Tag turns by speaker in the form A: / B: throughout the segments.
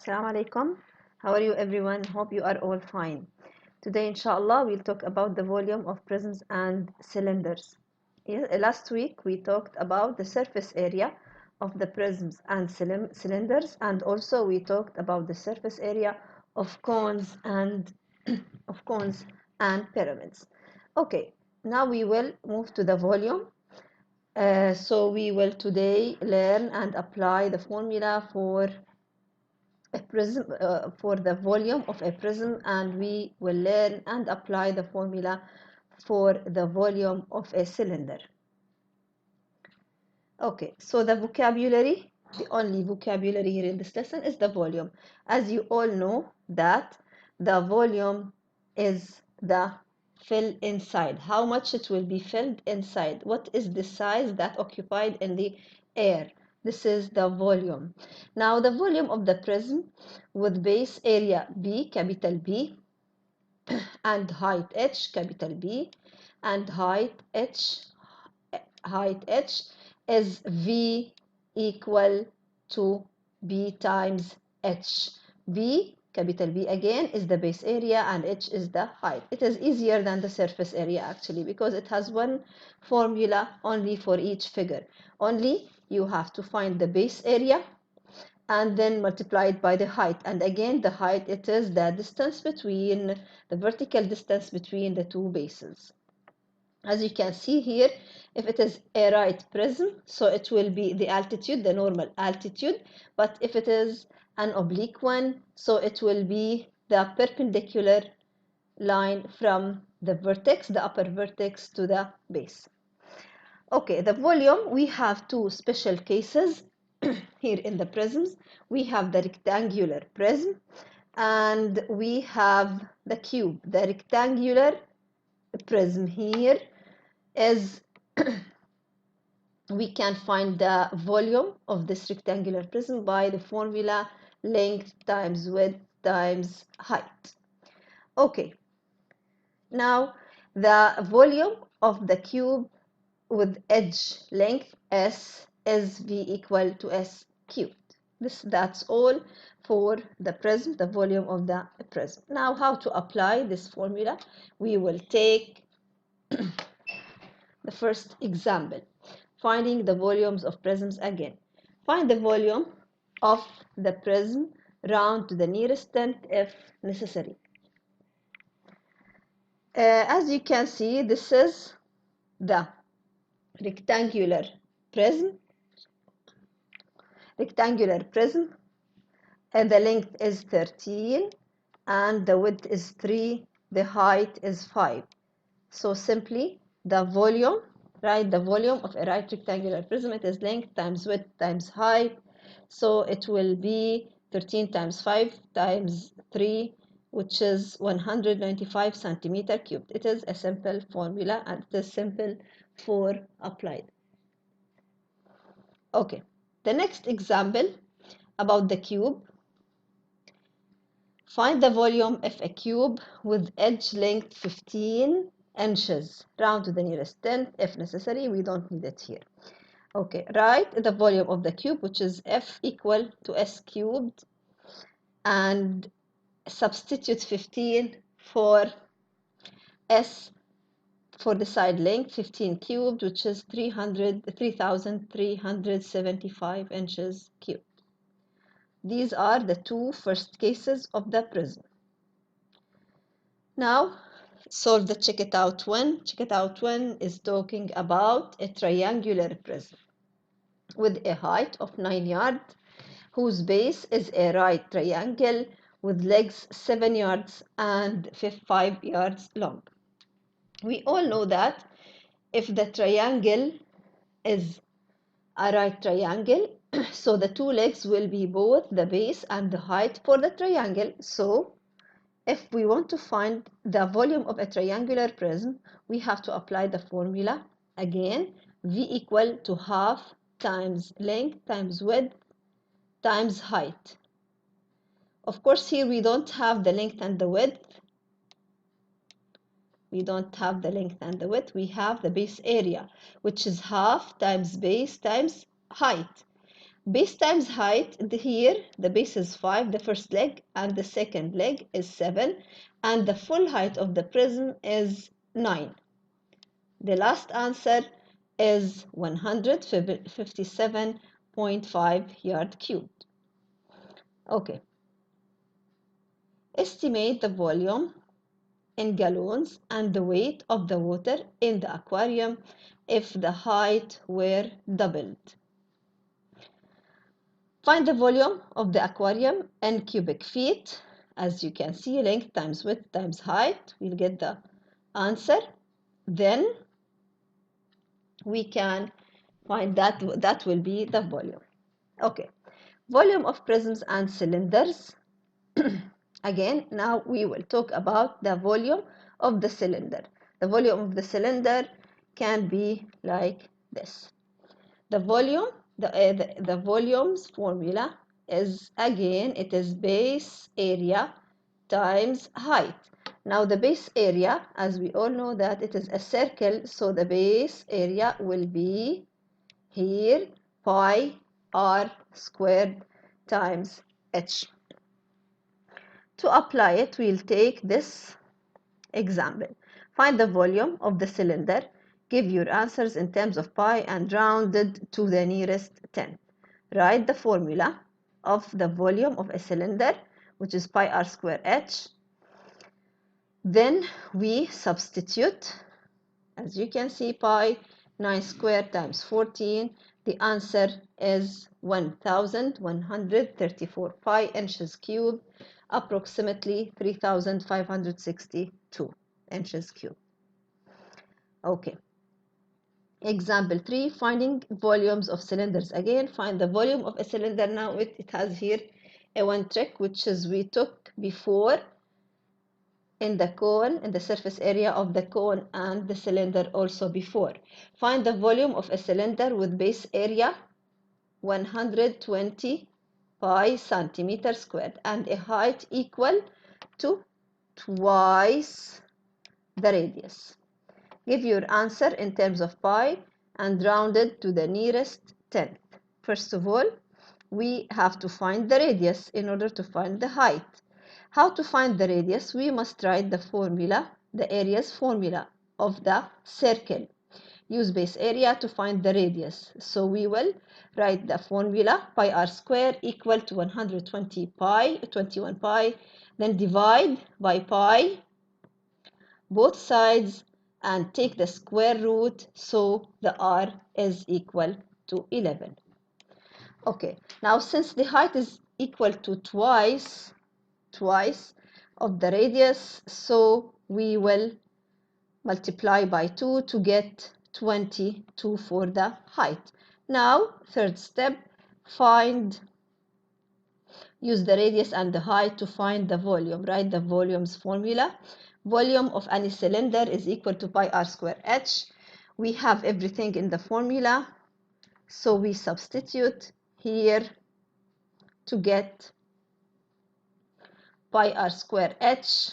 A: Assalamu alaikum. How are you everyone? Hope you are all fine. Today inshallah we'll talk about the volume of prisms and cylinders. Last week we talked about the surface area of the prisms and cylinders, and also we talked about the surface area of cones and pyramids. Okay, now we will move to the volume. So we will today learn and apply the formula for a prism for the volume of a prism, and we will learn and apply the formula for the volume of a cylinder. Okay, so the only vocabulary here in this lesson is the volume. As you all know that the volume is the fill inside, how much it will be filled inside, what is the size that occupied in the air. This is the volume. Now the volume of the prism with base area B, capital B, and height h, capital B, and height h is V equal to B times h. B, capital B again, is the base area and h is the height. It is easier than the surface area actually, because it has one formula only for each figure. Only you have to find the base area and then multiply it by the height. And again, the height, it is the distance between, the vertical distance between the two bases. As you can see here, if it is a right prism, so it will be the altitude, the normal altitude. But if it is an oblique one, so it will be the perpendicular line from the vertex, the upper vertex, to the base. Okay, the volume, we have two special cases here in the prisms. We have the rectangular prism and we have the cube. The rectangular prism here is we can find the volume of this rectangular prism by the formula length times width times height. Okay, now the volume of the cube with edge length S is V equal to S cubed. That's all for the prism, the volume of the prism. Now how to apply this formula? We will take the first example, finding the volumes of prisms again. Find the volume of the prism round to the nearest tenth if necessary. As you can see, this is the rectangular prism, and the length is 13 and the width is 3, the height is 5. So simply the volume, right, the volume of a right rectangular prism, it is length times width times height. So it will be 13 times 5 times 3, which is 195 centimeter cubed. It is a simple formula and it is simple for applied. Okay, the next example about the cube. Find the volume of a cube with edge length 15 inches, round to the nearest tenth if necessary. We don't need it here. Okay, write the volume of the cube, which is F equal to S cubed, and substitute 15 for S for the side length, 15 cubed, which is 3,375 inches cubed. These are the two first cases of the prism. Now, solve the check it out one. Check it out one is talking about a triangular prism with a height of 9 yards, whose base is a right triangle with legs 7 yards and 5 yards long. We all know that if the triangle is a right triangle, so the two legs will be both the base and the height for the triangle. So if we want to find the volume of a triangular prism, we have to apply the formula again, V equal to half times length times width times height. Of course, here we don't have the length and the width. We have the base area, which is half times base times height. Base times height, here the base is 5, the first leg, and the second leg is 7, and the full height of the prism is 9. The last answer is 157.5 yard cubed. Okay. Estimate the volume in gallons and the weight of the water in the aquarium if the height were doubled. Find the volume of the aquarium in cubic feet. As you can see, length times width times height. We'll get the answer. Then we can find that will be the volume. Okay. Volume of prisms and cylinders. Again, now we will talk about the volume of the cylinder. The volume of the cylinder can be like this. The volume, the volume's formula is, again, it is base area times height. Now the base area, as we all know that it is a circle, so the base area will be here pi r squared times h. To apply it, we'll take this example. Find the volume of the cylinder. Give your answers in terms of pi and rounded to the nearest tenth. Write the formula of the volume of a cylinder, which is pi r square h. Then we substitute. As you can see, pi 9 squared times 14. The answer is 1134 pi inches cubed, approximately 3562 inches cubed. Okay. Example 3, finding volumes of cylinders. Again, find the volume of a cylinder. Now it has here a one trick, which is we took before in the cone, in the surface area of the cone and the cylinder also before. Find the volume of a cylinder with base area 120 pi centimeter squared and a height equal to twice the radius. Give your answer in terms of pi and round it to the nearest tenth. First of all, we have to find the radius in order to find the height. How to find the radius? We must write the formula, the area's formula of the circle. Use base area to find the radius. So we will write the formula pi r square equal to 120 pi, 21 pi, then divide by pi both sides and take the square root, so the r is equal to 11. Okay, now since the height is equal to twice of the radius, so we will multiply by 2 to get 22 for the height. Now, third step, use the radius and the height to find the volume. Write the volume's formula. Volume of any cylinder is equal to pi r square h. We have everything in the formula, so we substitute here to get pi r square h.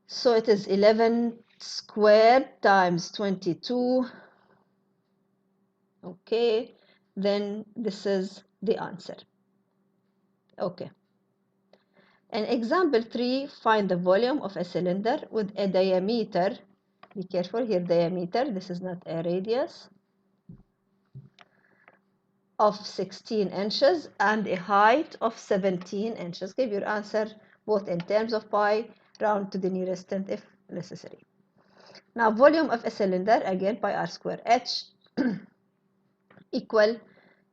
A: So it is 11 squared times 22. Okay, then this is the answer. Okay. In example 3, find the volume of a cylinder with a diameter. Be careful here, diameter, this is not a radius, of 16 inches and a height of 17 inches. Give your answer both in terms of pi, round to the nearest tenth if necessary. Now, volume of a cylinder, again, pi r square h equal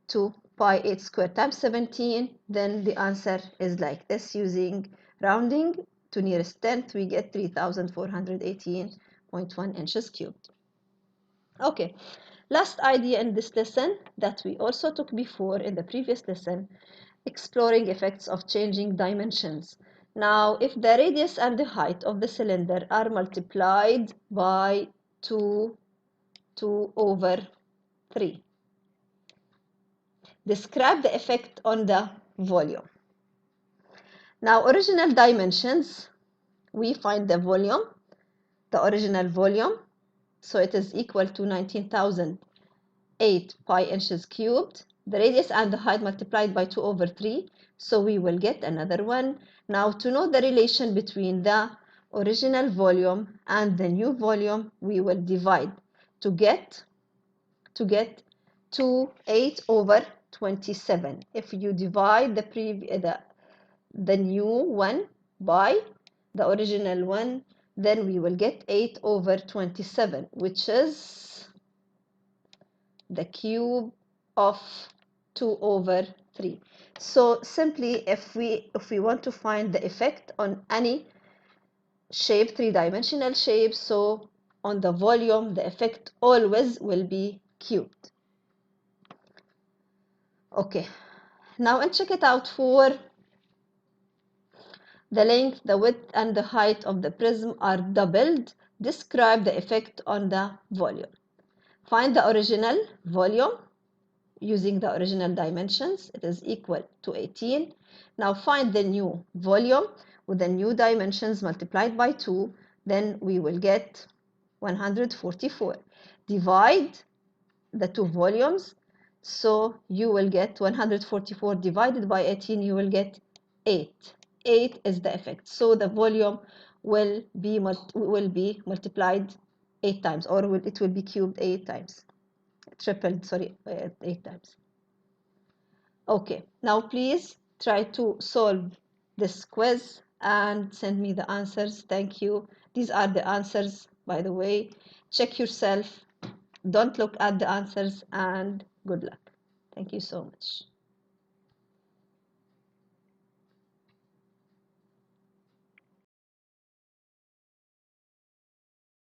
A: to pi 8 squared times 17. Then the answer is like this. Using rounding to nearest tenth, we get 3418.1 inches cubed. Okay, last idea in this lesson that we also took before in the previous lesson, exploring effects of changing dimensions. Now, if the radius and the height of the cylinder are multiplied by 2 over 3, describe the effect on the volume. Now, original dimensions, we find the volume, the original volume, so it is equal to 19,000 8 pi inches cubed. The radius and the height multiplied by 2 over 3. So we will get another one. Now to know the relation between the original volume and the new volume, we will divide to get 8 over 27. If you divide the new one by the original one, then we will get 8 over 27, which is the cube of 2 over 3. So simply, if we want to find the effect on any shape, three-dimensional shape, so on the volume, the effect always will be cubed. Okay, now and check it out for the length, the width, and the height of the prism are doubled. Describe the effect on the volume. Find the original volume using the original dimensions. It is equal to 18. Now find the new volume with the new dimensions multiplied by 2. Then we will get 144. Divide the two volumes. So you will get 144 divided by 18. You will get 8. 8 is the effect. So the volume will be multiplied 8 times, or it will be cubed 8 times. Tripled, sorry, 8 times. Okay, now please try to solve this quiz and send me the answers. Thank you. These are the answers, by the way. Check yourself. Don't look at the answers, and good luck. Thank you so much.